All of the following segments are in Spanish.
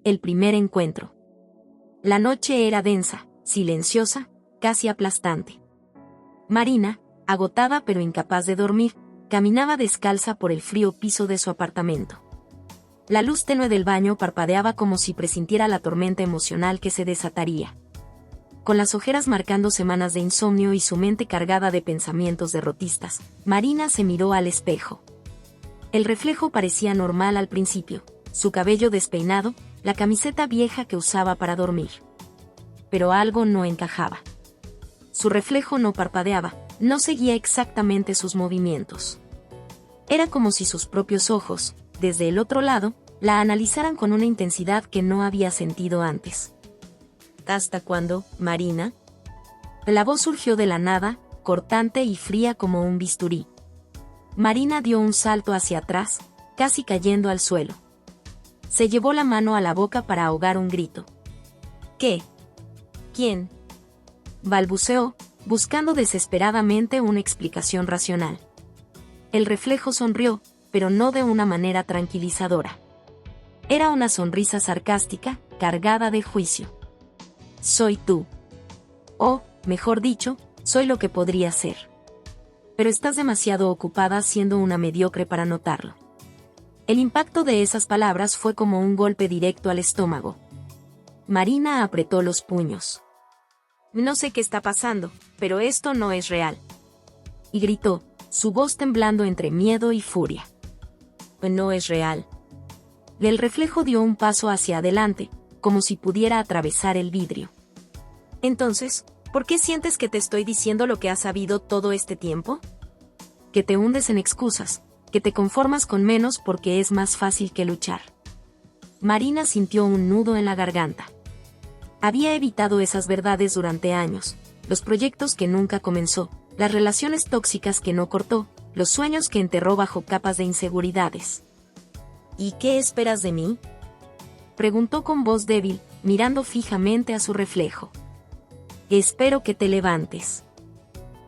El primer encuentro. La noche era densa, silenciosa, casi aplastante. Marina, agotada pero incapaz de dormir, caminaba descalza por el frío piso de su apartamento. La luz tenue del baño parpadeaba como si presintiera la tormenta emocional que se desataría. Con las ojeras marcando semanas de insomnio y su mente cargada de pensamientos derrotistas, Marina se miró al espejo. El reflejo parecía normal al principio, su cabello despeinado, la camiseta vieja que usaba para dormir. Pero algo no encajaba. Su reflejo no parpadeaba, no seguía exactamente sus movimientos. Era como si sus propios ojos, desde el otro lado, la analizaran con una intensidad que no había sentido antes. ¿Hasta cuándo, Marina? La voz surgió de la nada, cortante y fría como un bisturí. Marina dio un salto hacia atrás, casi cayendo al suelo. Se llevó la mano a la boca para ahogar un grito. ¿Qué? ¿Quién? Balbuceó, buscando desesperadamente una explicación racional. El reflejo sonrió, pero no de una manera tranquilizadora. Era una sonrisa sarcástica, cargada de juicio. Soy tú. O, mejor dicho, soy lo que podría ser. Pero estás demasiado ocupada siendo una mediocre para notarlo. El impacto de esas palabras fue como un golpe directo al estómago. Marina apretó los puños. No sé qué está pasando, pero esto no es real. Y gritó, su voz temblando entre miedo y furia. No es real. El reflejo dio un paso hacia adelante, como si pudiera atravesar el vidrio. Entonces, ¿por qué sientes que te estoy diciendo lo que has sabido todo este tiempo? Que te hundes en excusas, que te conformas con menos porque es más fácil que luchar. Marina sintió un nudo en la garganta. Había evitado esas verdades durante años, los proyectos que nunca comenzó, las relaciones tóxicas que no cortó, los sueños que enterró bajo capas de inseguridades. ¿Y qué esperas de mí?, preguntó con voz débil, mirando fijamente a su reflejo. Espero que te levantes.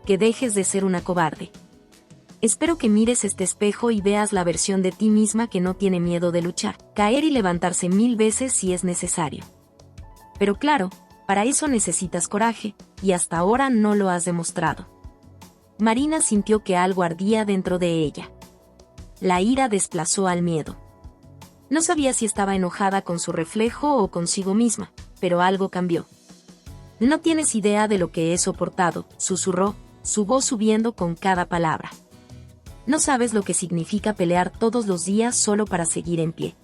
Que dejes de ser una cobarde. Espero que mires este espejo y veas la versión de ti misma que no tiene miedo de luchar, caer y levantarse 1000 veces si es necesario. Pero claro, para eso necesitas coraje, y hasta ahora no lo has demostrado. Marina sintió que algo ardía dentro de ella. La ira desplazó al miedo. No sabía si estaba enojada con su reflejo o consigo misma, pero algo cambió. No tienes idea de lo que he soportado, susurró, su voz subiendo con cada palabra. No sabes lo que significa pelear todos los días solo para seguir en pie.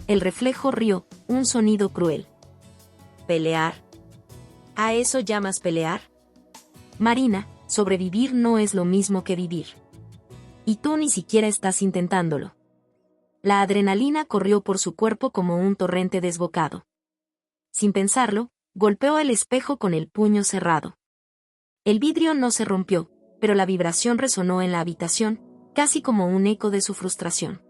El reflejo rió, un sonido cruel. ¿Pelear? ¿A eso llamas pelear? Marina, sobrevivir no es lo mismo que vivir. Y tú ni siquiera estás intentándolo. La adrenalina corrió por su cuerpo como un torrente desbocado. Sin pensarlo, golpeó el espejo con el puño cerrado. El vidrio no se rompió, pero la vibración resonó en la habitación, casi como un eco de su frustración.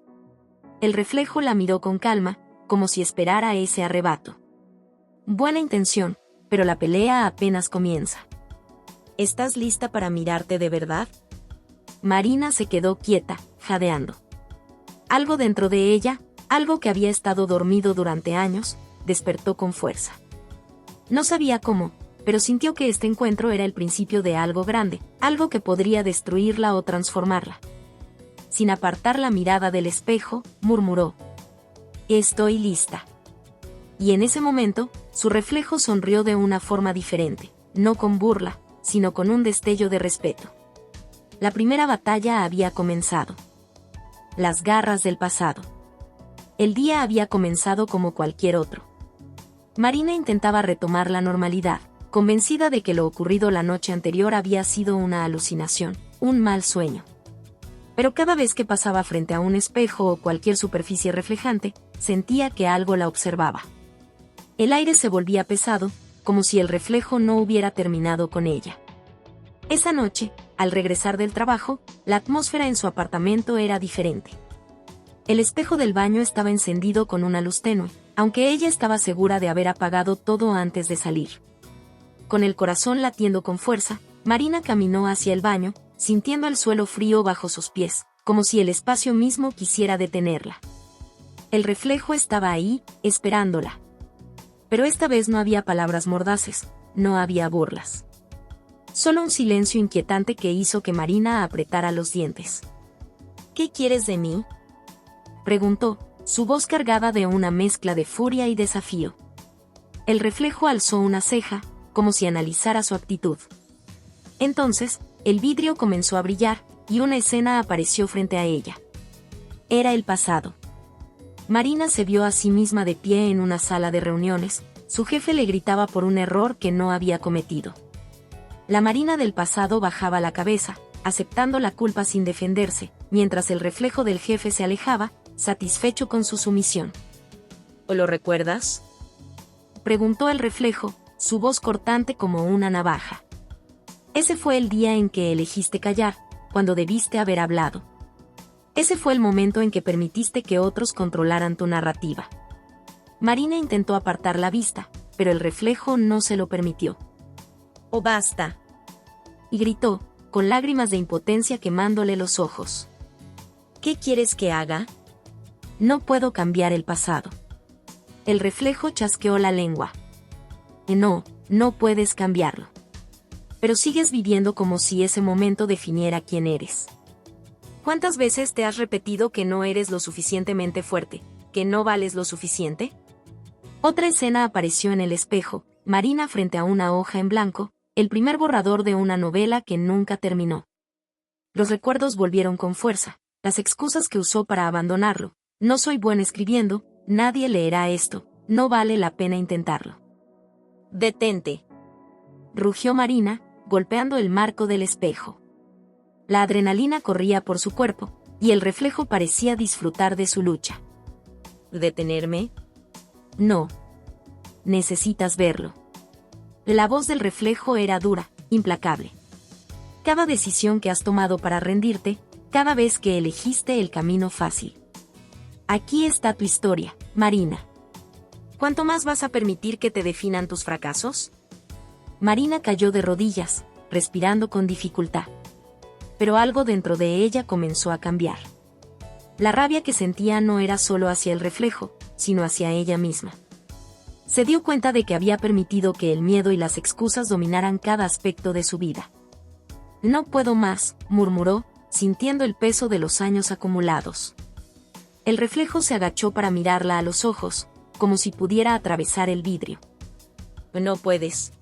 El reflejo la miró con calma, como si esperara ese arrebato. Buena intención, pero la pelea apenas comienza. ¿Estás lista para mirarte de verdad? Marina se quedó quieta, jadeando. Algo dentro de ella, algo que había estado dormido durante años, despertó con fuerza. No sabía cómo, pero sintió que este encuentro era el principio de algo grande, algo que podría destruirla o transformarla. Sin apartar la mirada del espejo, murmuró: «Estoy lista». Y en ese momento, su reflejo sonrió de una forma diferente, no con burla, sino con un destello de respeto. La primera batalla había comenzado. Las garras del pasado. El día había comenzado como cualquier otro. Marina intentaba retomar la normalidad, convencida de que lo ocurrido la noche anterior había sido una alucinación, un mal sueño. Pero cada vez que pasaba frente a un espejo o cualquier superficie reflejante, sentía que algo la observaba. El aire se volvía pesado, como si el reflejo no hubiera terminado con ella. Esa noche, al regresar del trabajo, la atmósfera en su apartamento era diferente. El espejo del baño estaba encendido con una luz tenue, aunque ella estaba segura de haber apagado todo antes de salir. Con el corazón latiendo con fuerza, Marina caminó hacia el baño, sintiendo el suelo frío bajo sus pies, como si el espacio mismo quisiera detenerla. El reflejo estaba ahí, esperándola. Pero esta vez no había palabras mordaces, no había burlas. Solo un silencio inquietante que hizo que Marina apretara los dientes. ¿Qué quieres de mí?, preguntó, su voz cargada de una mezcla de furia y desafío. El reflejo alzó una ceja, como si analizara su actitud. Entonces, el vidrio comenzó a brillar, y una escena apareció frente a ella. Era el pasado. Marina se vio a sí misma de pie en una sala de reuniones, su jefe le gritaba por un error que no había cometido. La Marina del pasado bajaba la cabeza, aceptando la culpa sin defenderse, mientras el reflejo del jefe se alejaba, satisfecho con su sumisión. ¿O lo recuerdas?, preguntó el reflejo, su voz cortante como una navaja. Ese fue el día en que elegiste callar, cuando debiste haber hablado. Ese fue el momento en que permitiste que otros controlaran tu narrativa. Marina intentó apartar la vista, pero el reflejo no se lo permitió. «¡Oh, basta!», y gritó, con lágrimas de impotencia quemándole los ojos. «¿Qué quieres que haga?». «No puedo cambiar el pasado». El reflejo chasqueó la lengua. «No, no puedes cambiarlo. Pero sigues viviendo como si ese momento definiera quién eres. ¿Cuántas veces te has repetido que no eres lo suficientemente fuerte, que no vales lo suficiente?». Otra escena apareció en el espejo, Marina frente a una hoja en blanco, el primer borrador de una novela que nunca terminó. Los recuerdos volvieron con fuerza, las excusas que usó para abandonarlo. «No soy buena escribiendo, nadie leerá esto, no vale la pena intentarlo». «Detente», rugió Marina, golpeando el marco del espejo. La adrenalina corría por su cuerpo, y el reflejo parecía disfrutar de su lucha. «¿Detenerme?». «No. Necesitas verlo». La voz del reflejo era dura, implacable. «Cada decisión que has tomado para rendirte, cada vez que elegiste el camino fácil. Aquí está tu historia, Marina. ¿Cuánto más vas a permitir que te definan tus fracasos?». Marina cayó de rodillas, respirando con dificultad. Pero algo dentro de ella comenzó a cambiar. La rabia que sentía no era solo hacia el reflejo, sino hacia ella misma. Se dio cuenta de que había permitido que el miedo y las excusas dominaran cada aspecto de su vida. «No puedo más», murmuró, sintiendo el peso de los años acumulados. El reflejo se agachó para mirarla a los ojos, como si pudiera atravesar el vidrio. «No puedes»,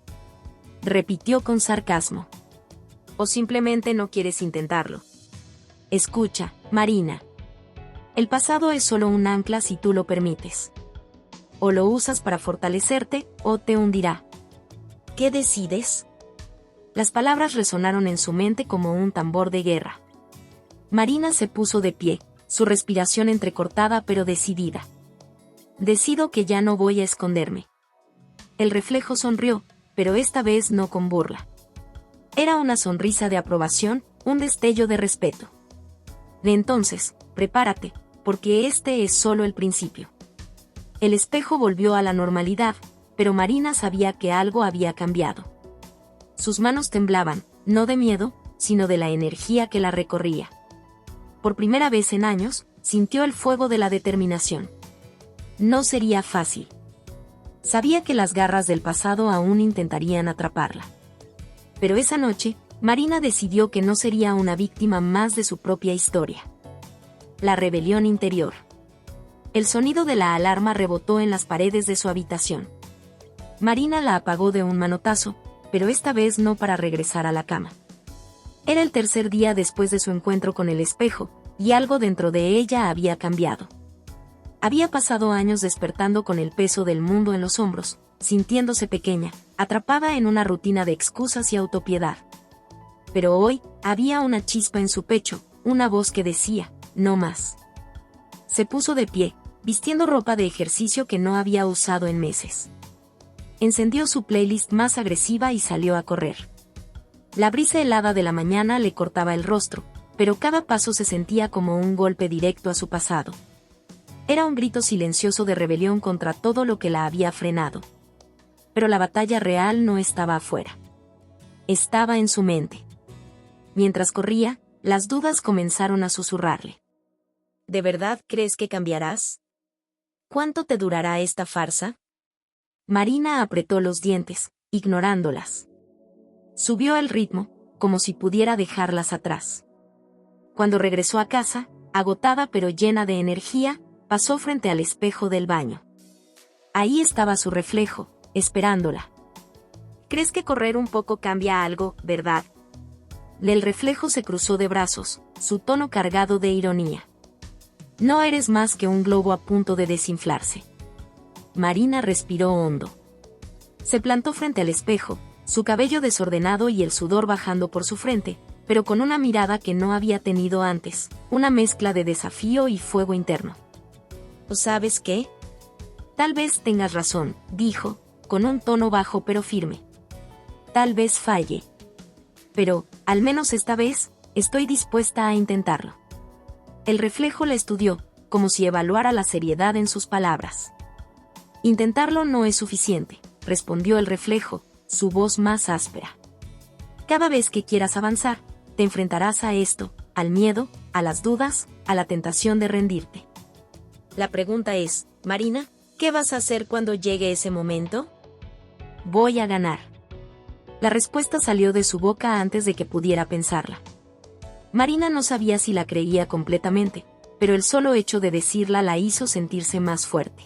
repitió con sarcasmo. «O simplemente no quieres intentarlo». «Escucha, Marina. El pasado es solo un ancla si tú lo permites. O lo usas para fortalecerte, o te hundirá. ¿Qué decides?». Las palabras resonaron en su mente como un tambor de guerra. Marina se puso de pie, su respiración entrecortada pero decidida. «Decido que ya no voy a esconderme». El reflejo sonrió, pero esta vez no con burla. Era una sonrisa de aprobación, un destello de respeto. «De entonces, prepárate, porque este es solo el principio». El espejo volvió a la normalidad, pero Marina sabía que algo había cambiado. Sus manos temblaban, no de miedo, sino de la energía que la recorría. Por primera vez en años, sintió el fuego de la determinación. No sería fácil. Sabía que las garras del pasado aún intentarían atraparla. Pero esa noche, Marina decidió que no sería una víctima más de su propia historia. La rebelión interior. El sonido de la alarma rebotó en las paredes de su habitación. Marina la apagó de un manotazo, pero esta vez no para regresar a la cama. Era el tercer día después de su encuentro con el espejo, y algo dentro de ella había cambiado. Había pasado años despertando con el peso del mundo en los hombros, sintiéndose pequeña, atrapada en una rutina de excusas y autopiedad. Pero hoy, había una chispa en su pecho, una voz que decía, «no más». Se puso de pie, vistiendo ropa de ejercicio que no había usado en meses. Encendió su playlist más agresiva y salió a correr. La brisa helada de la mañana le cortaba el rostro, pero cada paso se sentía como un golpe directo a su pasado. Era un grito silencioso de rebelión contra todo lo que la había frenado. Pero la batalla real no estaba afuera. Estaba en su mente. Mientras corría, las dudas comenzaron a susurrarle. «¿De verdad crees que cambiarás? ¿Cuánto te durará esta farsa? Marina apretó los dientes, ignorándolas. Subió al ritmo, como si pudiera dejarlas atrás. Cuando regresó a casa, agotada pero llena de energía, pasó frente al espejo del baño. Ahí estaba su reflejo, esperándola. ¿Crees que correr un poco cambia algo, verdad? El reflejo se cruzó de brazos, su tono cargado de ironía. No eres más que un globo a punto de desinflarse. Marina respiró hondo. Se plantó frente al espejo, su cabello desordenado y el sudor bajando por su frente, pero con una mirada que no había tenido antes, una mezcla de desafío y fuego interno. ¿Sabes qué? Tal vez tengas razón, dijo, con un tono bajo pero firme. Tal vez falle. Pero, al menos esta vez, estoy dispuesta a intentarlo. El reflejo la estudió, como si evaluara la seriedad en sus palabras. Intentarlo no es suficiente, respondió el reflejo, su voz más áspera. Cada vez que quieras avanzar, te enfrentarás a esto, al miedo, a las dudas, a la tentación de rendirte. La pregunta es, Marina, ¿qué vas a hacer cuando llegue ese momento? Voy a ganar. La respuesta salió de su boca antes de que pudiera pensarla. Marina no sabía si la creía completamente, pero el solo hecho de decirla la hizo sentirse más fuerte.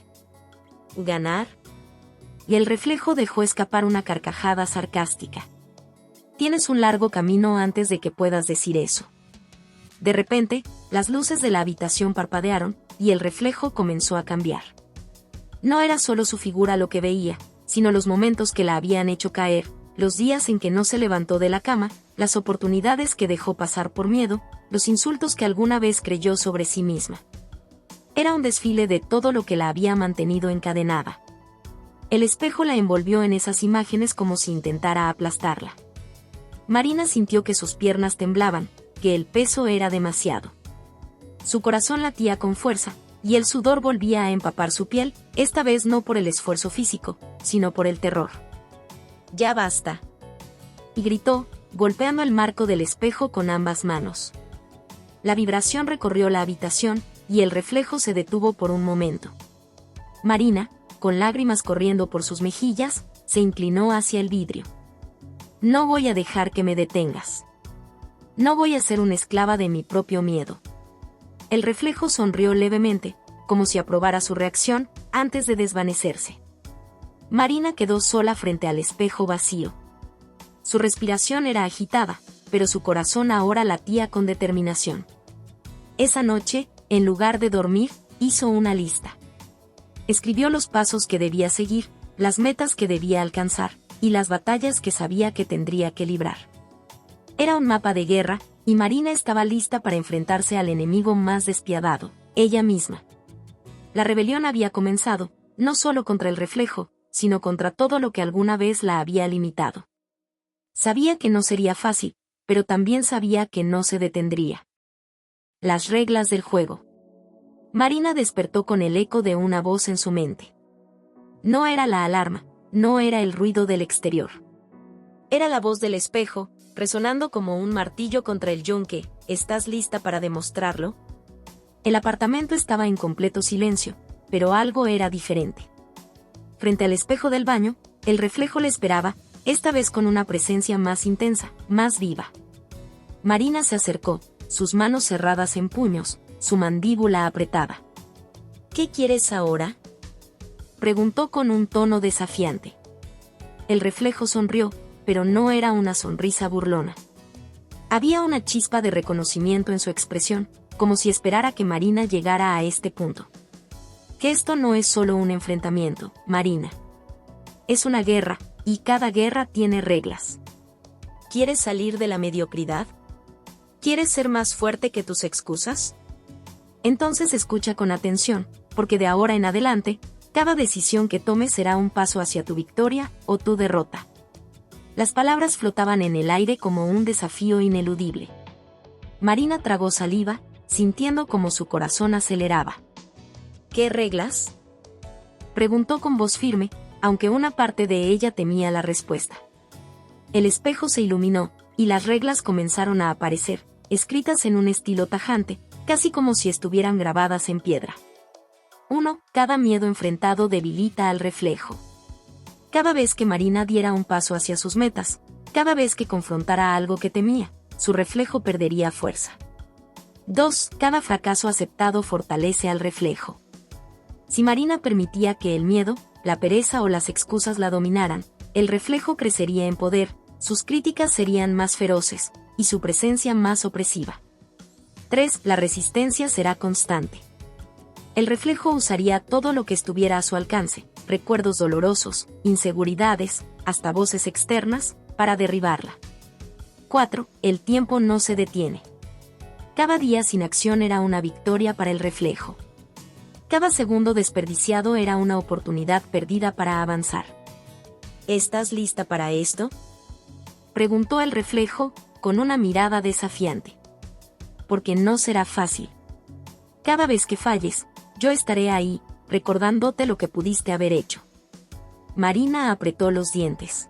¿Ganar? Y el reflejo dejó escapar una carcajada sarcástica. Tienes un largo camino antes de que puedas decir eso. De repente, las luces de la habitación parpadearon, y el reflejo comenzó a cambiar. No era solo su figura lo que veía, sino los momentos que la habían hecho caer, los días en que no se levantó de la cama, las oportunidades que dejó pasar por miedo, los insultos que alguna vez creyó sobre sí misma. Era un desfile de todo lo que la había mantenido encadenada. El espejo la envolvió en esas imágenes como si intentara aplastarla. Marina sintió que sus piernas temblaban, que el peso era demasiado. Su corazón latía con fuerza, y el sudor volvía a empapar su piel, esta vez no por el esfuerzo físico, sino por el terror. «Ya basta», y gritó, golpeando el marco del espejo con ambas manos. La vibración recorrió la habitación, y el reflejo se detuvo por un momento. Marina, con lágrimas corriendo por sus mejillas, se inclinó hacia el vidrio. «No voy a dejar que me detengas. No voy a ser una esclava de mi propio miedo». El reflejo sonrió levemente, como si aprobara su reacción, antes de desvanecerse. Marina quedó sola frente al espejo vacío. Su respiración era agitada, pero su corazón ahora latía con determinación. Esa noche, en lugar de dormir, hizo una lista. Escribió los pasos que debía seguir, las metas que debía alcanzar, y las batallas que sabía que tendría que librar. Era un mapa de guerra, y Marina estaba lista para enfrentarse al enemigo más despiadado, ella misma. La rebelión había comenzado, no solo contra el reflejo, sino contra todo lo que alguna vez la había limitado. Sabía que no sería fácil, pero también sabía que no se detendría. Las reglas del juego. Marina despertó con el eco de una voz en su mente. No era la alarma, no era el ruido del exterior. Era la voz del espejo, resonando como un martillo contra el yunque. ¿Estás lista para demostrarlo? El apartamento estaba en completo silencio, pero algo era diferente. Frente al espejo del baño, el reflejo le esperaba, esta vez con una presencia más intensa, más viva. Marina se acercó, sus manos cerradas en puños, su mandíbula apretada. ¿Qué quieres ahora?, preguntó con un tono desafiante. El reflejo sonrió, pero no era una sonrisa burlona. Había una chispa de reconocimiento en su expresión, como si esperara que Marina llegara a este punto. Que esto no es solo un enfrentamiento, Marina. Es una guerra, y cada guerra tiene reglas. ¿Quieres salir de la mediocridad? ¿Quieres ser más fuerte que tus excusas? Entonces escucha con atención, porque de ahora en adelante, cada decisión que tomes será un paso hacia tu victoria o tu derrota. Las palabras flotaban en el aire como un desafío ineludible. Marina tragó saliva, sintiendo como su corazón aceleraba. ¿Qué reglas?, preguntó con voz firme, aunque una parte de ella temía la respuesta. El espejo se iluminó, y las reglas comenzaron a aparecer, escritas en un estilo tajante, casi como si estuvieran grabadas en piedra. 1. Cada miedo enfrentado debilita al reflejo. Cada vez que Marina diera un paso hacia sus metas, cada vez que confrontara algo que temía, su reflejo perdería fuerza. 2. Cada fracaso aceptado fortalece al reflejo. Si Marina permitía que el miedo, la pereza o las excusas la dominaran, el reflejo crecería en poder, sus críticas serían más feroces, y su presencia más opresiva. 3. La resistencia será constante. El reflejo usaría todo lo que estuviera a su alcance, recuerdos dolorosos, inseguridades, hasta voces externas, para derribarla. 4. El tiempo no se detiene. Cada día sin acción era una victoria para el reflejo. Cada segundo desperdiciado era una oportunidad perdida para avanzar. ¿Estás lista para esto?, preguntó el reflejo, con una mirada desafiante. Porque no será fácil. Cada vez que falles, yo estaré ahí, recordándote lo que pudiste haber hecho. Marina apretó los dientes.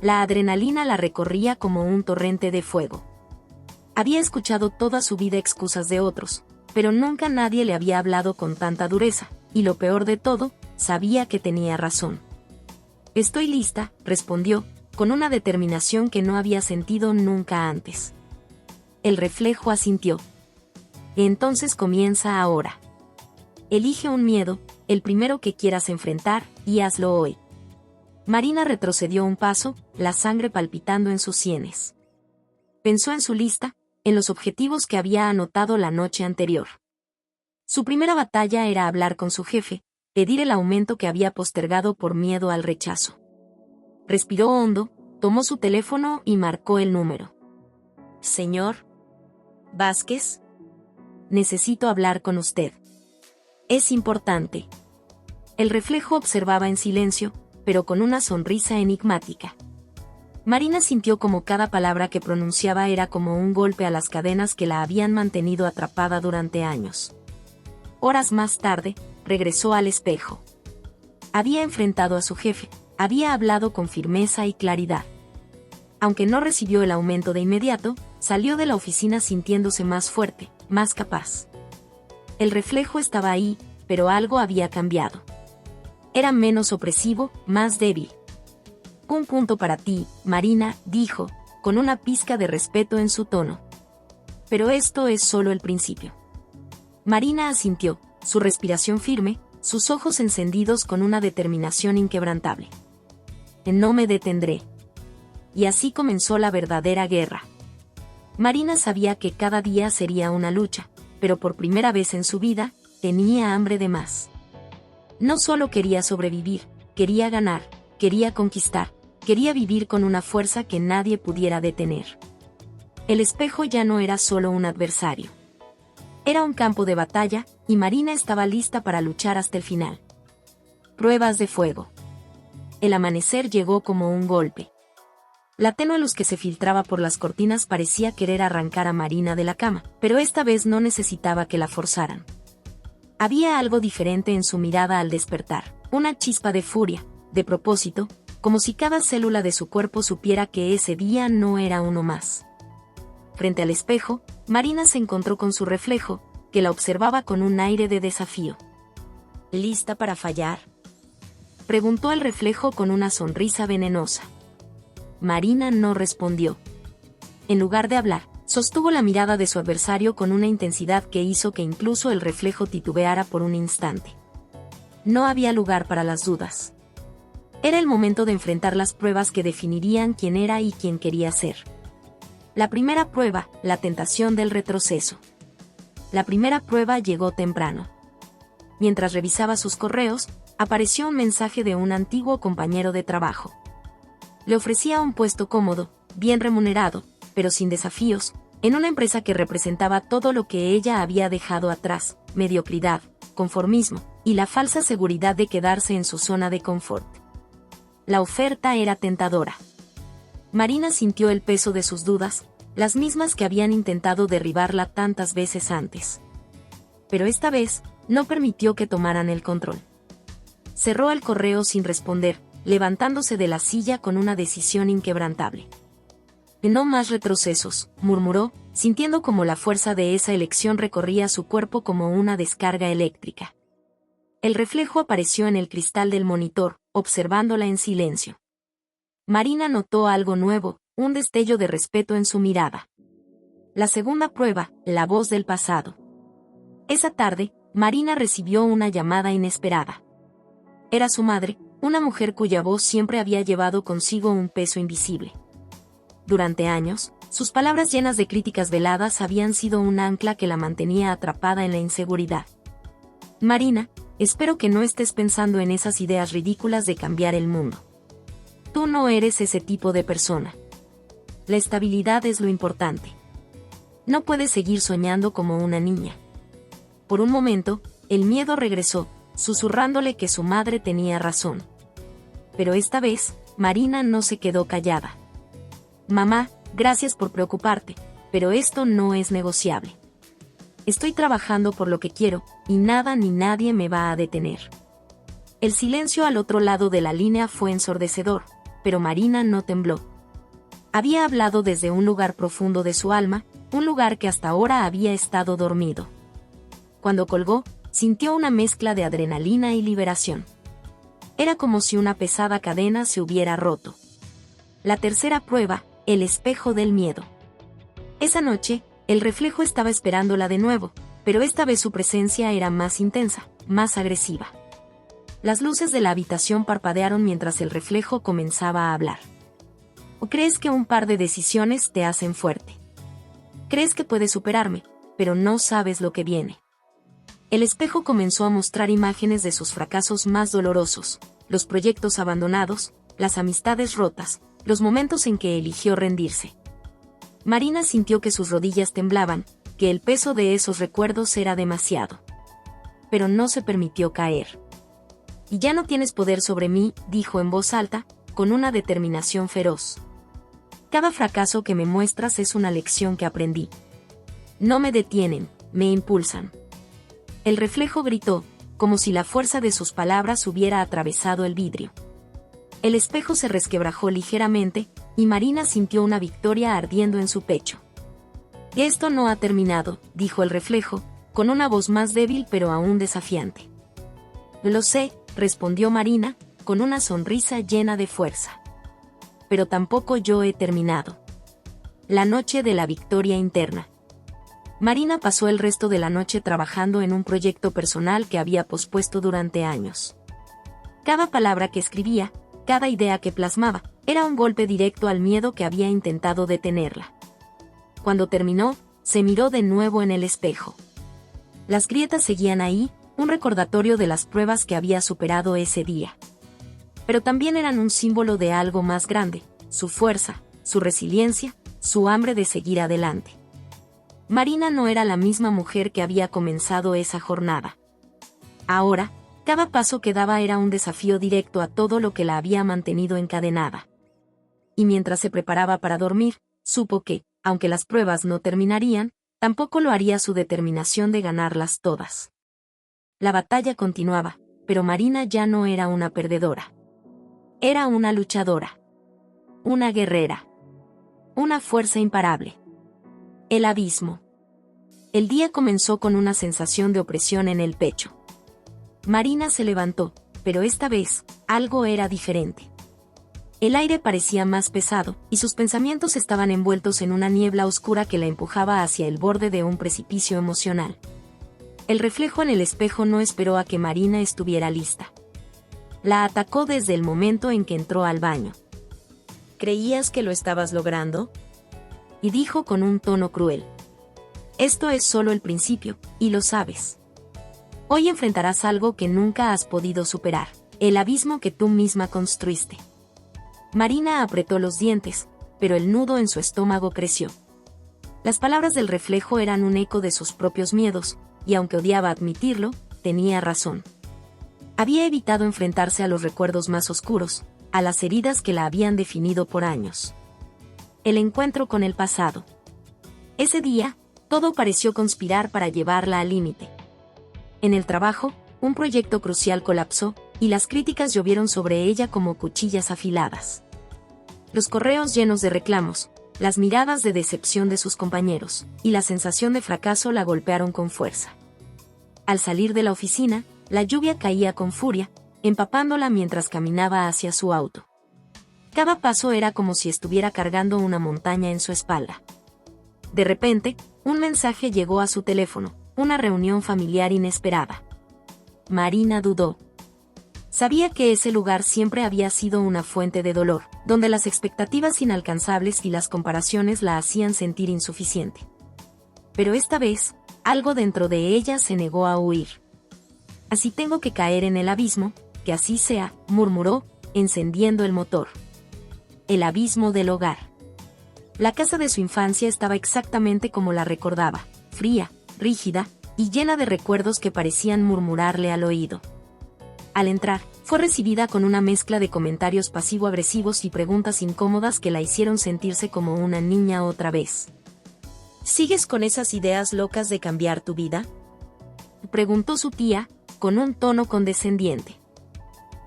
La adrenalina la recorría como un torrente de fuego. Había escuchado toda su vida excusas de otros, pero nunca nadie le había hablado con tanta dureza, y lo peor de todo, sabía que tenía razón. Estoy lista, respondió, con una determinación que no había sentido nunca antes. El reflejo asintió. Entonces comienza ahora. Elige un miedo, el primero que quieras enfrentar, y hazlo hoy. Marina retrocedió un paso, la sangre palpitando en sus sienes. Pensó en su lista, en los objetivos que había anotado la noche anterior. Su primera batalla era hablar con su jefe, pedir el aumento que había postergado por miedo al rechazo. Respiró hondo, tomó su teléfono y marcó el número. Señor Vázquez, necesito hablar con usted. Es importante. El reflejo observaba en silencio, pero con una sonrisa enigmática. Marina sintió como cada palabra que pronunciaba era como un golpe a las cadenas que la habían mantenido atrapada durante años. Horas más tarde, regresó al espejo. Había enfrentado a su jefe, había hablado con firmeza y claridad. Aunque no recibió el aumento de inmediato, salió de la oficina sintiéndose más fuerte, más capaz. El reflejo estaba ahí, pero algo había cambiado. Era menos opresivo, más débil. Un punto para ti, Marina, dijo, con una pizca de respeto en su tono. Pero esto es solo el principio. Marina asintió, su respiración firme, sus ojos encendidos con una determinación inquebrantable. No me detendré. Y así comenzó la verdadera guerra. Marina sabía que cada día sería una lucha, pero por primera vez en su vida, tenía hambre de más. No solo quería sobrevivir, quería ganar, quería conquistar, quería vivir con una fuerza que nadie pudiera detener. El espejo ya no era solo un adversario. Era un campo de batalla, y Marina estaba lista para luchar hasta el final. Pruebas de fuego. El amanecer llegó como un golpe. La tenue luz que se filtraba por las cortinas parecía querer arrancar a Marina de la cama, pero esta vez no necesitaba que la forzaran. Había algo diferente en su mirada al despertar, una chispa de furia, de propósito, como si cada célula de su cuerpo supiera que ese día no era uno más. Frente al espejo, Marina se encontró con su reflejo, que la observaba con un aire de desafío. ¿Lista para fallar?, preguntó el reflejo con una sonrisa venenosa. Marina no respondió. En lugar de hablar, sostuvo la mirada de su adversario con una intensidad que hizo que incluso el reflejo titubeara por un instante. No había lugar para las dudas. Era el momento de enfrentar las pruebas que definirían quién era y quién quería ser. La primera prueba, la tentación del retroceso. La primera prueba llegó temprano. Mientras revisaba sus correos, apareció un mensaje de un antiguo compañero de trabajo. Le ofrecía un puesto cómodo, bien remunerado, pero sin desafíos, en una empresa que representaba todo lo que ella había dejado atrás: mediocridad, conformismo, y la falsa seguridad de quedarse en su zona de confort. La oferta era tentadora. Marina sintió el peso de sus dudas, las mismas que habían intentado derribarla tantas veces antes. Pero esta vez, no permitió que tomaran el control. Cerró el correo sin responder, levantándose de la silla con una decisión inquebrantable. No más retrocesos, murmuró, sintiendo como la fuerza de esa elección recorría su cuerpo como una descarga eléctrica. El reflejo apareció en el cristal del monitor, observándola en silencio. Marina notó algo nuevo, un destello de respeto en su mirada. La segunda prueba, la voz del pasado. Esa tarde, Marina recibió una llamada inesperada. Era su madre, una mujer cuya voz siempre había llevado consigo un peso invisible. Durante años, sus palabras llenas de críticas veladas habían sido un ancla que la mantenía atrapada en la inseguridad. Marina, espero que no estés pensando en esas ideas ridículas de cambiar el mundo. Tú no eres ese tipo de persona. La estabilidad es lo importante. No puedes seguir soñando como una niña. Por un momento, el miedo regresó, susurrándole que su madre tenía razón. Pero esta vez, Marina no se quedó callada. Mamá, gracias por preocuparte, pero esto no es negociable. Estoy trabajando por lo que quiero, y nada ni nadie me va a detener. El silencio al otro lado de la línea fue ensordecedor, pero Marina no tembló. Había hablado desde un lugar profundo de su alma, un lugar que hasta ahora había estado dormido. Cuando colgó, sintió una mezcla de adrenalina y liberación. Era como si una pesada cadena se hubiera roto. La tercera prueba, el espejo del miedo. Esa noche, el reflejo estaba esperándola de nuevo, pero esta vez su presencia era más intensa, más agresiva. Las luces de la habitación parpadearon mientras el reflejo comenzaba a hablar. ¿O crees que un par de decisiones te hacen fuerte? Crees que puedes superarme, pero no sabes lo que viene. El espejo comenzó a mostrar imágenes de sus fracasos más dolorosos, los proyectos abandonados, las amistades rotas, los momentos en que eligió rendirse. Marina sintió que sus rodillas temblaban, que el peso de esos recuerdos era demasiado. Pero no se permitió caer. Y ya no tienes poder sobre mí, dijo en voz alta, con una determinación feroz. Cada fracaso que me muestras es una lección que aprendí. No me detienen, me impulsan. El reflejo gritó, como si la fuerza de sus palabras hubiera atravesado el vidrio. El espejo se resquebrajó ligeramente, y Marina sintió una victoria ardiendo en su pecho. Esto no ha terminado, dijo el reflejo, con una voz más débil pero aún desafiante. Lo sé, respondió Marina, con una sonrisa llena de fuerza. Pero tampoco yo he terminado. La noche de la victoria interna. Marina pasó el resto de la noche trabajando en un proyecto personal que había pospuesto durante años. Cada palabra que escribía, cada idea que plasmaba, era un golpe directo al miedo que había intentado detenerla. Cuando terminó, se miró de nuevo en el espejo. Las grietas seguían ahí, un recordatorio de las pruebas que había superado ese día. Pero también eran un símbolo de algo más grande, su fuerza, su resiliencia, su hambre de seguir adelante. Marina no era la misma mujer que había comenzado esa jornada. Ahora, cada paso que daba era un desafío directo a todo lo que la había mantenido encadenada. Y mientras se preparaba para dormir, supo que, aunque las pruebas no terminarían, tampoco lo haría su determinación de ganarlas todas. La batalla continuaba, pero Marina ya no era una perdedora. Era una luchadora. Una guerrera. Una fuerza imparable. El abismo. El día comenzó con una sensación de opresión en el pecho. Marina se levantó, pero esta vez, algo era diferente. El aire parecía más pesado, y sus pensamientos estaban envueltos en una niebla oscura que la empujaba hacia el borde de un precipicio emocional. El reflejo en el espejo no esperó a que Marina estuviera lista. La atacó desde el momento en que entró al baño. ¿Creías que lo estabas logrando? Y dijo con un tono cruel. Esto es solo el principio, y lo sabes. Hoy enfrentarás algo que nunca has podido superar, el abismo que tú misma construiste. Marina apretó los dientes, pero el nudo en su estómago creció. Las palabras del reflejo eran un eco de sus propios miedos, y aunque odiaba admitirlo, tenía razón. Había evitado enfrentarse a los recuerdos más oscuros, a las heridas que la habían definido por años. El encuentro con el pasado. Ese día, todo pareció conspirar para llevarla al límite. En el trabajo, un proyecto crucial colapsó, y las críticas llovieron sobre ella como cuchillas afiladas. Los correos llenos de reclamos, las miradas de decepción de sus compañeros, y la sensación de fracaso la golpearon con fuerza. Al salir de la oficina, La lluvia caía con furia, empapándola mientras caminaba hacia su auto. Cada paso era como si estuviera cargando una montaña en su espalda. De repente, un mensaje llegó a su teléfono, una reunión familiar inesperada. Marina dudó. Sabía que ese lugar siempre había sido una fuente de dolor, donde las expectativas inalcanzables y las comparaciones la hacían sentir insuficiente. Pero esta vez, algo dentro de ella se negó a huir. Así tengo que caer en el abismo, que así sea, murmuró, encendiendo el motor. El abismo del hogar. La casa de su infancia estaba exactamente como la recordaba, fría, rígida, y llena de recuerdos que parecían murmurarle al oído. Al entrar, fue recibida con una mezcla de comentarios pasivo-agresivos y preguntas incómodas que la hicieron sentirse como una niña otra vez. ¿Sigues con esas ideas locas de cambiar tu vida?, preguntó su tía, con un tono condescendiente.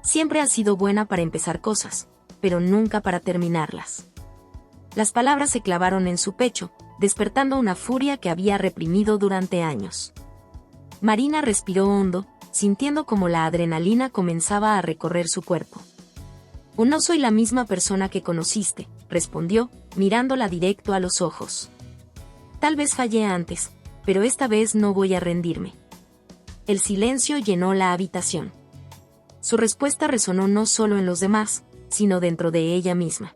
Siempre has sido buena para empezar cosas, pero nunca para terminarlas. Las palabras se clavaron en su pecho, despertando una furia que había reprimido durante años. Marina respiró hondo, sintiendo como la adrenalina comenzaba a recorrer su cuerpo. No soy la misma persona que conociste, respondió, mirándola directo a los ojos. Tal vez fallé antes, pero esta vez no voy a rendirme. El silencio llenó la habitación. Su respuesta resonó no solo en los demás, sino dentro de ella misma.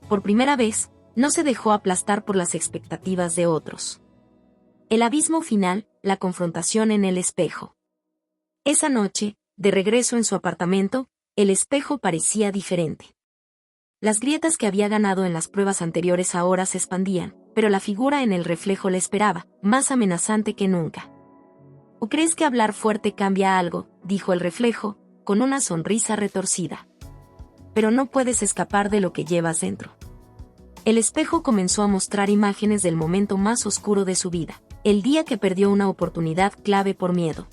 Por primera vez, no se dejó aplastar por las expectativas de otros. El abismo final, la confrontación en el espejo. Esa noche, de regreso en su apartamento, el espejo parecía diferente. Las grietas que había ganado en las pruebas anteriores ahora se expandían, pero la figura en el reflejo le esperaba, más amenazante que nunca. ¿O crees que hablar fuerte cambia algo?, dijo el reflejo, con una sonrisa retorcida. Pero no puedes escapar de lo que llevas dentro. El espejo comenzó a mostrar imágenes del momento más oscuro de su vida, el día que perdió una oportunidad clave por miedo.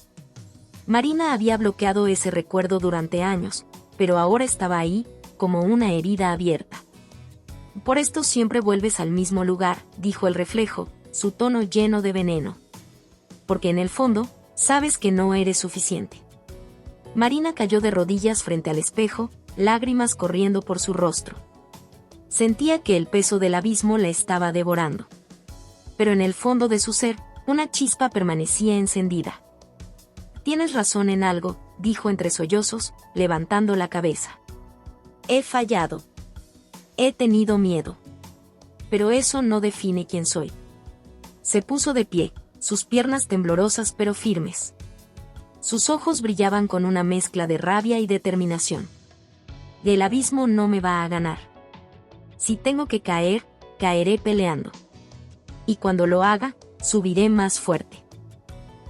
Marina había bloqueado ese recuerdo durante años, pero ahora estaba ahí, como una herida abierta. Por esto siempre vuelves al mismo lugar, dijo el reflejo, su tono lleno de veneno. Porque en el fondo, sabes que no eres suficiente. Marina cayó de rodillas frente al espejo, lágrimas corriendo por su rostro. Sentía que el peso del abismo la estaba devorando. Pero en el fondo de su ser, una chispa permanecía encendida. Tienes razón en algo, dijo entre sollozos, levantando la cabeza. He fallado. He tenido miedo. Pero eso no define quién soy. Se puso de pie, sus piernas temblorosas pero firmes. Sus ojos brillaban con una mezcla de rabia y determinación. El abismo no me va a ganar. Si tengo que caer, caeré peleando. Y cuando lo haga, subiré más fuerte.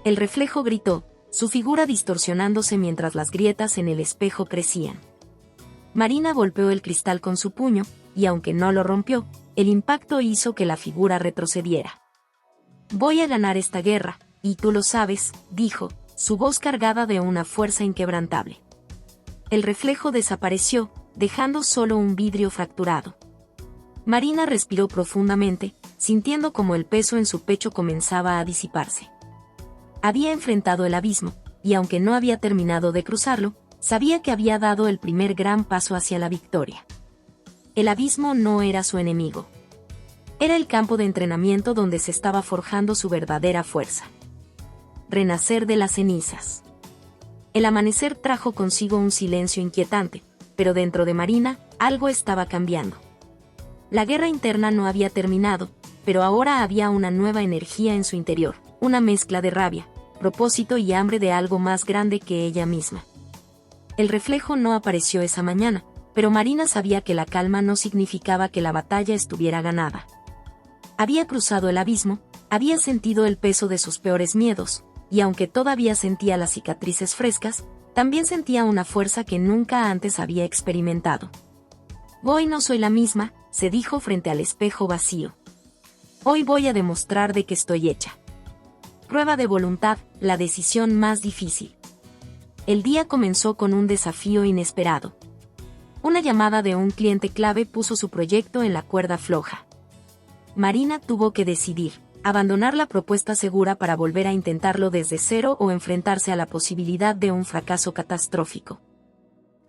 El reflejo gritó, su figura distorsionándose mientras las grietas en el espejo crecían. Marina golpeó el cristal con su puño, y aunque no lo rompió, el impacto hizo que la figura retrocediera. Voy a ganar esta guerra, y tú lo sabes, dijo, su voz cargada de una fuerza inquebrantable. El reflejo desapareció, dejando solo un vidrio fracturado. Marina respiró profundamente, sintiendo como el peso en su pecho comenzaba a disiparse. Había enfrentado el abismo, y aunque no había terminado de cruzarlo, sabía que había dado el primer gran paso hacia la victoria. El abismo no era su enemigo. Era el campo de entrenamiento donde se estaba forjando su verdadera fuerza. Renacer de las cenizas. El amanecer trajo consigo un silencio inquietante, pero dentro de Marina, algo estaba cambiando. La guerra interna no había terminado, pero ahora había una nueva energía en su interior, una mezcla de rabia, propósito y hambre de algo más grande que ella misma. El reflejo no apareció esa mañana, pero Marina sabía que la calma no significaba que la batalla estuviera ganada. Había cruzado el abismo, había sentido el peso de sus peores miedos, y aunque todavía sentía las cicatrices frescas, también sentía una fuerza que nunca antes había experimentado. Hoy no soy la misma, se dijo frente al espejo vacío. Hoy voy a demostrar de que estoy hecha. Prueba de voluntad, la decisión más difícil. El día comenzó con un desafío inesperado. Una llamada de un cliente clave puso su proyecto en la cuerda floja. Marina tuvo que decidir, abandonar la propuesta segura para volver a intentarlo desde cero o enfrentarse a la posibilidad de un fracaso catastrófico.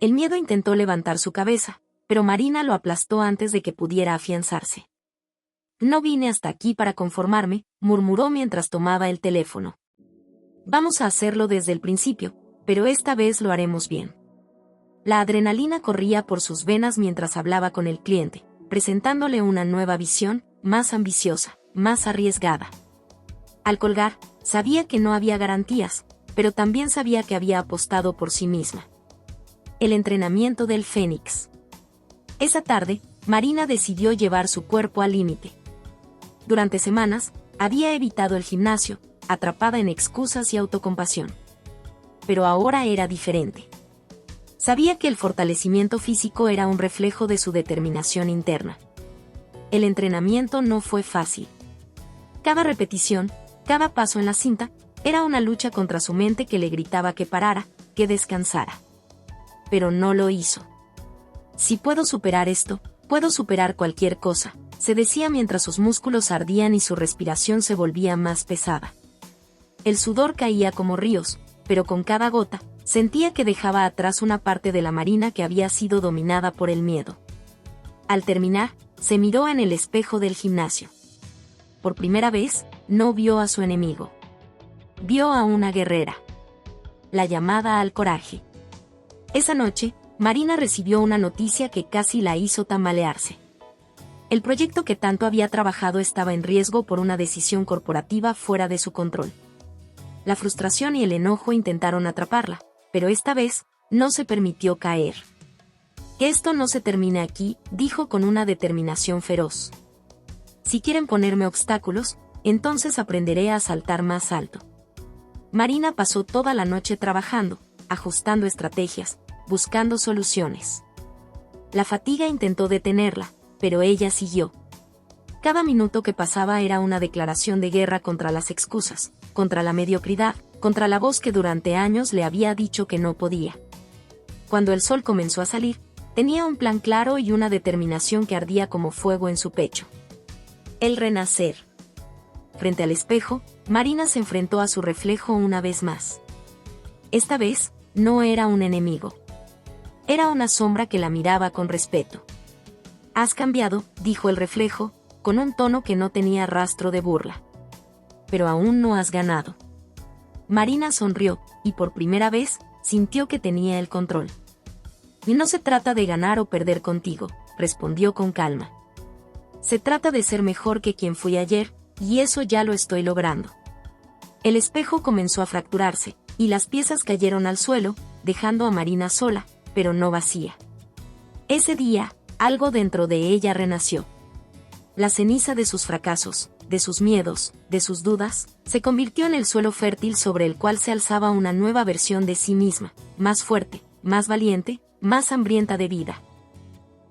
El miedo intentó levantar su cabeza, pero Marina lo aplastó antes de que pudiera afianzarse. «No vine hasta aquí para conformarme», murmuró mientras tomaba el teléfono. «Vamos a hacerlo desde el principio, pero esta vez lo haremos bien». La adrenalina corría por sus venas mientras hablaba con el cliente, presentándole una nueva visión, más ambiciosa, más arriesgada. Al colgar, sabía que no había garantías, pero también sabía que había apostado por sí misma. El entrenamiento del Fénix. Esa tarde, Marina decidió llevar su cuerpo al límite. Durante semanas, había evitado el gimnasio, atrapada en excusas y autocompasión. Pero ahora era diferente. Sabía que el fortalecimiento físico era un reflejo de su determinación interna. El entrenamiento no fue fácil. Cada repetición, cada paso en la cinta, era una lucha contra su mente que le gritaba que parara, que descansara. Pero no lo hizo. «Si puedo superar esto, puedo superar cualquier cosa», se decía mientras sus músculos ardían y su respiración se volvía más pesada. El sudor caía como ríos, pero con cada gota, sentía que dejaba atrás una parte de la Marina que había sido dominada por el miedo. Al terminar, se miró en el espejo del gimnasio. Por primera vez, no vio a su enemigo. Vio a una guerrera. La llamada al coraje. Esa noche, Marina recibió una noticia que casi la hizo tambalearse. El proyecto que tanto había trabajado estaba en riesgo por una decisión corporativa fuera de su control. La frustración y el enojo intentaron atraparla, pero esta vez, no se permitió caer. «Que esto no se termine aquí», dijo con una determinación feroz. «Si quieren ponerme obstáculos, entonces aprenderé a saltar más alto». Marina pasó toda la noche trabajando, ajustando estrategias, buscando soluciones. La fatiga intentó detenerla, pero ella siguió. Cada minuto que pasaba era una declaración de guerra contra las excusas, contra la mediocridad, contra la voz que durante años le había dicho que no podía. Cuando el sol comenzó a salir, tenía un plan claro y una determinación que ardía como fuego en su pecho. El renacer. Frente al espejo, Marina se enfrentó a su reflejo una vez más. Esta vez, no era un enemigo. Era una sombra que la miraba con respeto. «Has cambiado», dijo el reflejo, con un tono que no tenía rastro de burla. «Pero aún no has ganado». Marina sonrió, y por primera vez, sintió que tenía el control. «Y no se trata de ganar o perder contigo», respondió con calma. «Se trata de ser mejor que quien fui ayer, y eso ya lo estoy logrando». El espejo comenzó a fracturarse, y las piezas cayeron al suelo, dejando a Marina sola, pero no vacía. Ese día, algo dentro de ella renació. La ceniza de sus fracasos, de sus miedos, de sus dudas, se convirtió en el suelo fértil sobre el cual se alzaba una nueva versión de sí misma, más fuerte, más valiente, más hambrienta de vida.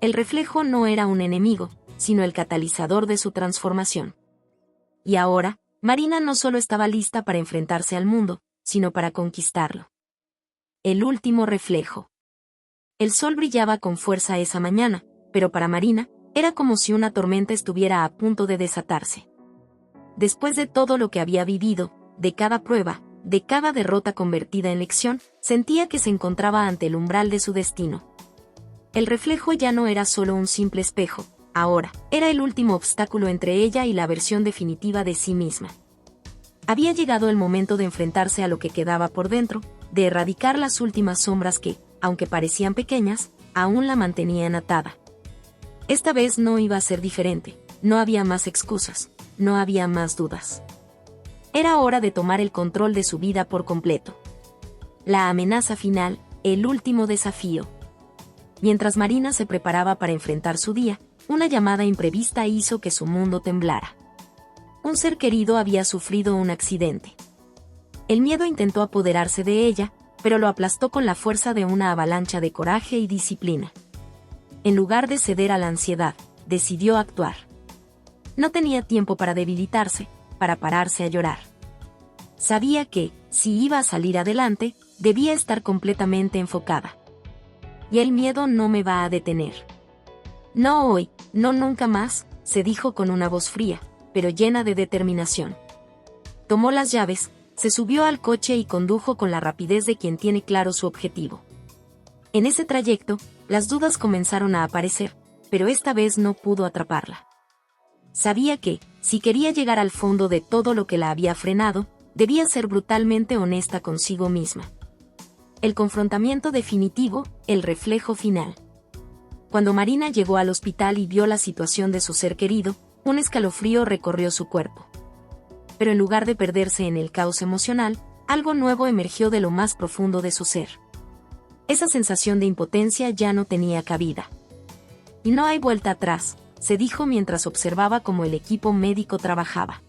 El reflejo no era un enemigo, sino el catalizador de su transformación. Y ahora, Marina no solo estaba lista para enfrentarse al mundo, sino para conquistarlo. El último reflejo. El sol brillaba con fuerza esa mañana, pero para Marina, era como si una tormenta estuviera a punto de desatarse. Después de todo lo que había vivido, de cada prueba, de cada derrota convertida en lección, sentía que se encontraba ante el umbral de su destino. El reflejo ya no era solo un simple espejo, ahora, era el último obstáculo entre ella y la versión definitiva de sí misma. Había llegado el momento de enfrentarse a lo que quedaba por dentro, de erradicar las últimas sombras que, aunque parecían pequeñas, aún la mantenían atada. Esta vez no iba a ser diferente, no había más excusas, no había más dudas. Era hora de tomar el control de su vida por completo. La amenaza final, el último desafío. Mientras Marina se preparaba para enfrentar su día, una llamada imprevista hizo que su mundo temblara. Un ser querido había sufrido un accidente. El miedo intentó apoderarse de ella, pero lo aplastó con la fuerza de una avalancha de coraje y disciplina. En lugar de ceder a la ansiedad, decidió actuar. No tenía tiempo para debilitarse, para pararse a llorar. Sabía que, si iba a salir adelante, debía estar completamente enfocada. Y el miedo no me va a detener. No hoy, no nunca más, se dijo con una voz fría, pero llena de determinación. Tomó las llaves, se subió al coche y condujo con la rapidez de quien tiene claro su objetivo. En ese trayecto, las dudas comenzaron a aparecer, pero esta vez no pudo atraparla. Sabía que, si quería llegar al fondo de todo lo que la había frenado, debía ser brutalmente honesta consigo misma. El confrontamiento definitivo, el reflejo final. Cuando Marina llegó al hospital y vio la situación de su ser querido, un escalofrío recorrió su cuerpo. Pero en lugar de perderse en el caos emocional, algo nuevo emergió de lo más profundo de su ser. Esa sensación de impotencia ya no tenía cabida. Y no hay vuelta atrás, se dijo mientras observaba cómo el equipo médico trabajaba.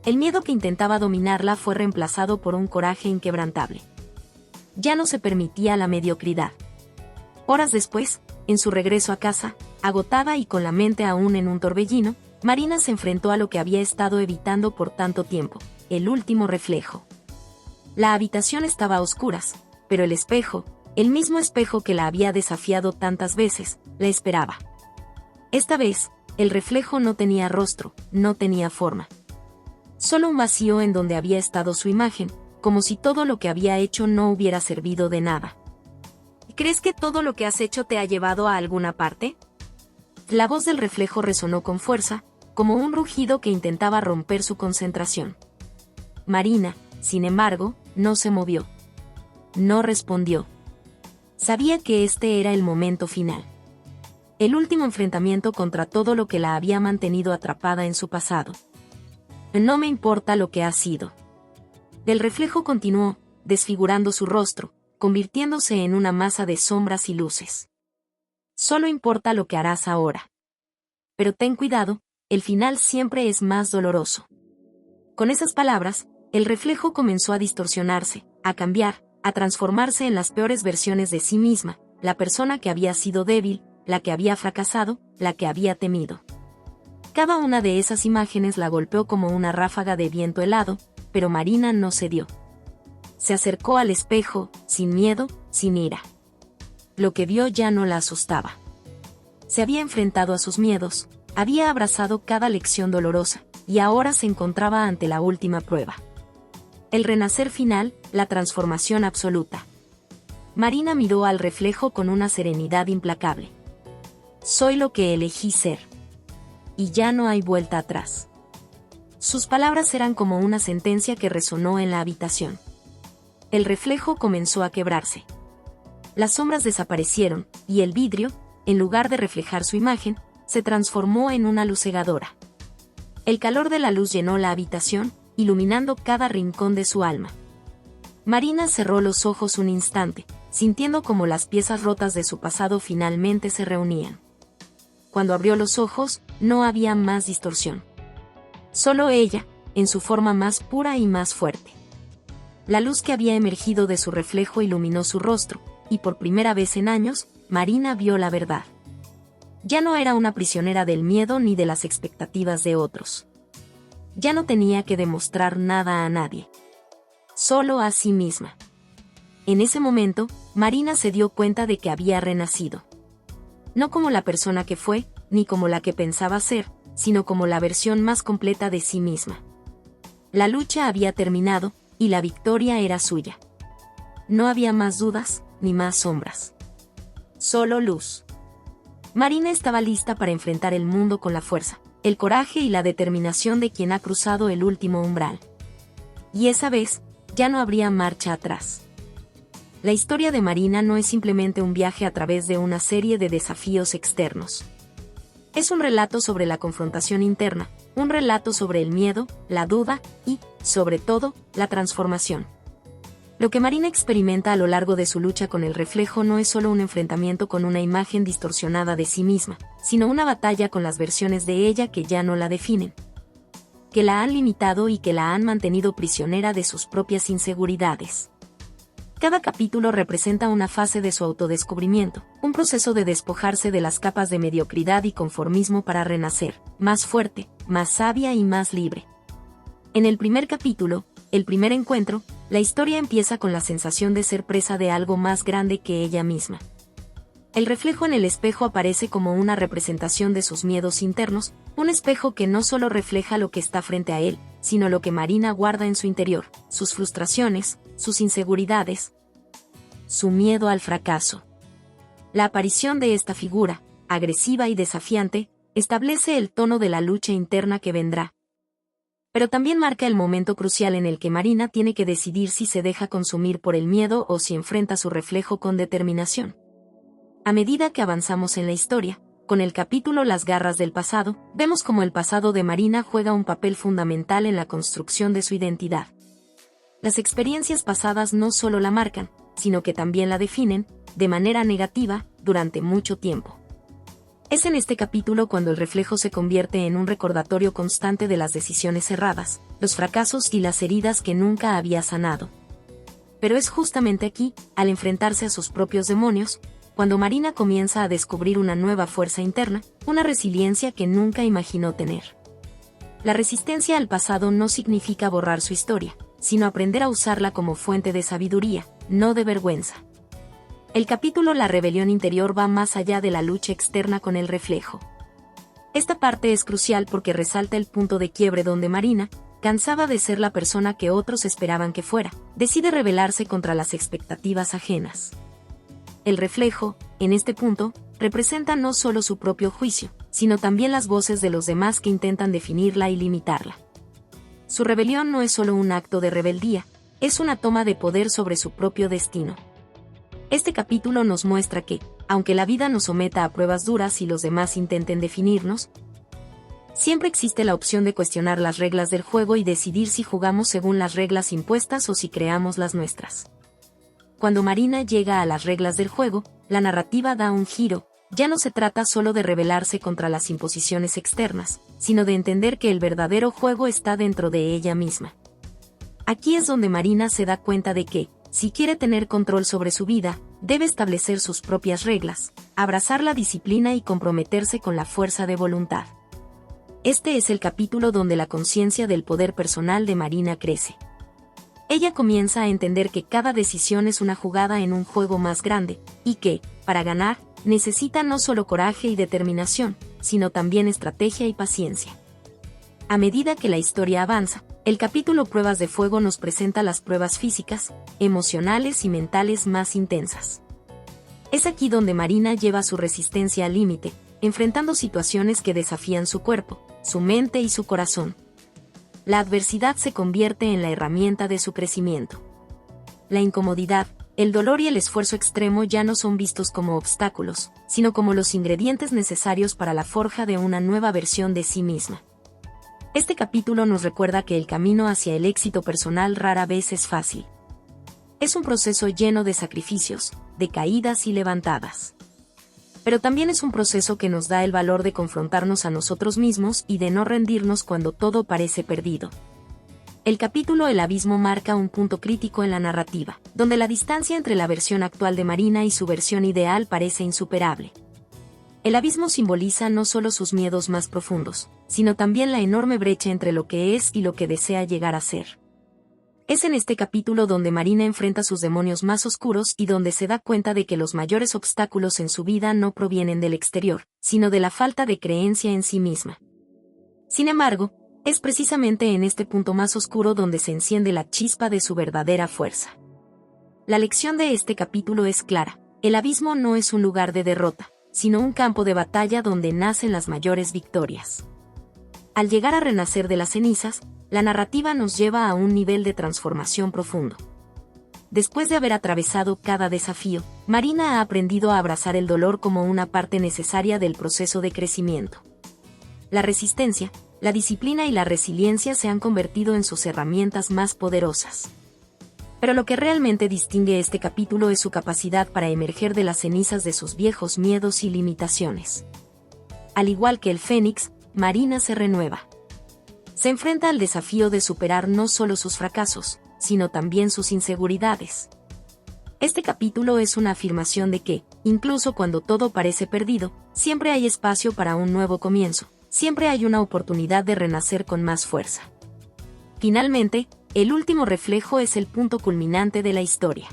El miedo que intentaba dominarla fue reemplazado por un coraje inquebrantable. Ya no se permitía la mediocridad. Horas después, en su regreso a casa, agotada y con la mente aún en un torbellino, Marina se enfrentó a lo que había estado evitando por tanto tiempo, el último reflejo. La habitación estaba a oscuras, pero el espejo, el mismo espejo que la había desafiado tantas veces, la esperaba. Esta vez, el reflejo no tenía rostro, no tenía forma. Solo un vacío en donde había estado su imagen, como si todo lo que había hecho no hubiera servido de nada. ¿Crees que todo lo que has hecho te ha llevado a alguna parte? La voz del reflejo resonó con fuerza, como un rugido que intentaba romper su concentración. Marina, sin embargo, no se movió. No respondió. Sabía que este era el momento final. El último enfrentamiento contra todo lo que la había mantenido atrapada en su pasado. No me importa lo que ha sido. El reflejo continuó, desfigurando su rostro, convirtiéndose en una masa de sombras y luces. Solo importa lo que harás ahora. Pero ten cuidado, el final siempre es más doloroso. Con esas palabras, el reflejo comenzó a distorsionarse, a cambiar, a transformarse en las peores versiones de sí misma, la persona que había sido débil, la que había fracasado, la que había temido. Cada una de esas imágenes la golpeó como una ráfaga de viento helado, pero Marina no cedió. Se acercó al espejo, sin miedo, sin ira. Lo que vio ya no la asustaba. Se había enfrentado a sus miedos, había abrazado cada lección dolorosa, y ahora se encontraba ante la última prueba. El renacer final, la transformación absoluta. Marina miró al reflejo con una serenidad implacable. Soy lo que elegí ser. Y ya no hay vuelta atrás. Sus palabras eran como una sentencia que resonó en la habitación. El reflejo comenzó a quebrarse. Las sombras desaparecieron, y el vidrio, en lugar de reflejar su imagen, se transformó en una luz cegadora. El calor de la luz llenó la habitación, iluminando cada rincón de su alma. Marina cerró los ojos un instante, sintiendo como las piezas rotas de su pasado finalmente se reunían. Cuando abrió los ojos, no había más distorsión. Solo ella, en su forma más pura y más fuerte. La luz que había emergido de su reflejo iluminó su rostro, y por primera vez en años, Marina vio la verdad. Ya no era una prisionera del miedo ni de las expectativas de otros. Ya no tenía que demostrar nada a nadie. Solo a sí misma. En ese momento, Marina se dio cuenta de que había renacido. No como la persona que fue, ni como la que pensaba ser, sino como la versión más completa de sí misma. La lucha había terminado, y la victoria era suya. No había más dudas, ni más sombras. Solo luz. Marina estaba lista para enfrentar el mundo con la fuerza, el coraje y la determinación de quien ha cruzado el último umbral. Y esa vez, ya no habría marcha atrás. La historia de Marina no es simplemente un viaje a través de una serie de desafíos externos. Es un relato sobre la confrontación interna, un relato sobre el miedo, la duda y, sobre todo, la transformación. Lo que Marina experimenta a lo largo de su lucha con el reflejo no es solo un enfrentamiento con una imagen distorsionada de sí misma, sino una batalla con las versiones de ella que ya no la definen, que la han limitado y que la han mantenido prisionera de sus propias inseguridades. Cada capítulo representa una fase de su autodescubrimiento, un proceso de despojarse de las capas de mediocridad y conformismo para renacer, más fuerte, más sabia y más libre. En el primer capítulo, el primer encuentro, la historia empieza con la sensación de ser presa de algo más grande que ella misma. El reflejo en el espejo aparece como una representación de sus miedos internos, un espejo que no solo refleja lo que está frente a él, sino lo que Marina guarda en su interior, sus frustraciones, sus inseguridades, su miedo al fracaso. La aparición de esta figura, agresiva y desafiante, establece el tono de la lucha interna que vendrá. Pero también marca el momento crucial en el que Marina tiene que decidir si se deja consumir por el miedo o si enfrenta su reflejo con determinación. A medida que avanzamos en la historia, con el capítulo Las garras del pasado, vemos cómo el pasado de Marina juega un papel fundamental en la construcción de su identidad. Las experiencias pasadas no solo la marcan, sino que también la definen, de manera negativa, durante mucho tiempo. Es en este capítulo cuando el reflejo se convierte en un recordatorio constante de las decisiones erradas, los fracasos y las heridas que nunca había sanado. Pero es justamente aquí, al enfrentarse a sus propios demonios, cuando Marina comienza a descubrir una nueva fuerza interna, una resiliencia que nunca imaginó tener. La resistencia al pasado no significa borrar su historia, sino aprender a usarla como fuente de sabiduría, no de vergüenza. El capítulo La rebelión interior va más allá de la lucha externa con el reflejo. Esta parte es crucial porque resalta el punto de quiebre donde Marina, cansada de ser la persona que otros esperaban que fuera, decide rebelarse contra las expectativas ajenas. El reflejo, en este punto, representa no solo su propio juicio, sino también las voces de los demás que intentan definirla y limitarla. Su rebelión no es solo un acto de rebeldía, es una toma de poder sobre su propio destino. Este capítulo nos muestra que, aunque la vida nos someta a pruebas duras y los demás intenten definirnos, siempre existe la opción de cuestionar las reglas del juego y decidir si jugamos según las reglas impuestas o si creamos las nuestras. Cuando Marina llega a las reglas del juego, la narrativa da un giro. Ya no se trata solo de rebelarse contra las imposiciones externas, sino de entender que el verdadero juego está dentro de ella misma. Aquí es donde Marina se da cuenta de que, si quiere tener control sobre su vida, debe establecer sus propias reglas, abrazar la disciplina y comprometerse con la fuerza de voluntad. Este es el capítulo donde la conciencia del poder personal de Marina crece. Ella comienza a entender que cada decisión es una jugada en un juego más grande, y que, para ganar, necesita no solo coraje y determinación, sino también estrategia y paciencia. A medida que la historia avanza, el capítulo Pruebas de Fuego nos presenta las pruebas físicas, emocionales y mentales más intensas. Es aquí donde Marina lleva su resistencia al límite, enfrentando situaciones que desafían su cuerpo, su mente y su corazón. La adversidad se convierte en la herramienta de su crecimiento. La incomodidad, el dolor y el esfuerzo extremo ya no son vistos como obstáculos, sino como los ingredientes necesarios para la forja de una nueva versión de sí misma. Este capítulo nos recuerda que el camino hacia el éxito personal rara vez es fácil. Es un proceso lleno de sacrificios, de caídas y levantadas. Pero también es un proceso que nos da el valor de confrontarnos a nosotros mismos y de no rendirnos cuando todo parece perdido. El capítulo El abismo marca un punto crítico en la narrativa, donde la distancia entre la versión actual de Marina y su versión ideal parece insuperable. El abismo simboliza no solo sus miedos más profundos, sino también la enorme brecha entre lo que es y lo que desea llegar a ser. Es en este capítulo donde Marina enfrenta sus demonios más oscuros y donde se da cuenta de que los mayores obstáculos en su vida no provienen del exterior, sino de la falta de creencia en sí misma. Sin embargo, es precisamente en este punto más oscuro donde se enciende la chispa de su verdadera fuerza. La lección de este capítulo es clara: el abismo no es un lugar de derrota, sino un campo de batalla donde nacen las mayores victorias. Al llegar a renacer de las cenizas, la narrativa nos lleva a un nivel de transformación profundo. Después de haber atravesado cada desafío, Marina ha aprendido a abrazar el dolor como una parte necesaria del proceso de crecimiento. La resistencia, la disciplina y la resiliencia se han convertido en sus herramientas más poderosas. Pero lo que realmente distingue este capítulo es su capacidad para emerger de las cenizas de sus viejos miedos y limitaciones. Al igual que el Fénix, Marina se renueva. Se enfrenta al desafío de superar no solo sus fracasos, sino también sus inseguridades. Este capítulo es una afirmación de que, incluso cuando todo parece perdido, siempre hay espacio para un nuevo comienzo, siempre hay una oportunidad de renacer con más fuerza. Finalmente, el último reflejo es el punto culminante de la historia.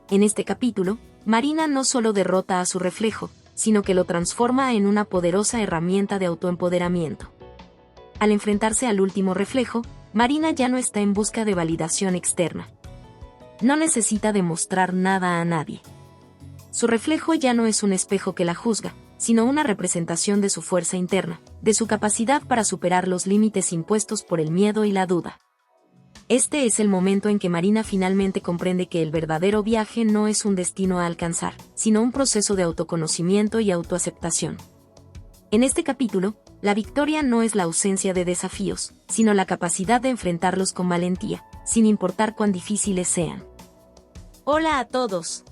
En este capítulo, Marina no solo derrota a su reflejo, sino que lo transforma en una poderosa herramienta de autoempoderamiento. Al enfrentarse al último reflejo, Marina ya no está en busca de validación externa. No necesita demostrar nada a nadie. Su reflejo ya no es un espejo que la juzga, sino una representación de su fuerza interna, de su capacidad para superar los límites impuestos por el miedo y la duda. Este es el momento en que Marina finalmente comprende que el verdadero viaje no es un destino a alcanzar, sino un proceso de autoconocimiento y autoaceptación. En este capítulo, la victoria no es la ausencia de desafíos, sino la capacidad de enfrentarlos con valentía, sin importar cuán difíciles sean. Hola a todos.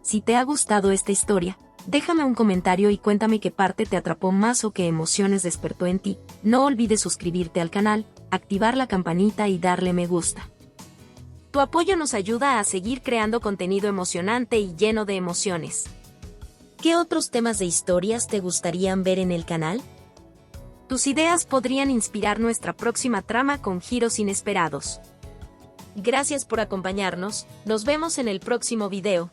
Si te ha gustado esta historia, déjame un comentario y cuéntame qué parte te atrapó más o qué emociones despertó en ti. No olvides suscribirte al canal, activar la campanita y darle me gusta. Tu apoyo nos ayuda a seguir creando contenido emocionante y lleno de emociones. ¿Qué otros temas de historias te gustarían ver en el canal? Tus ideas podrían inspirar nuestra próxima trama con giros inesperados. Gracias por acompañarnos, nos vemos en el próximo video.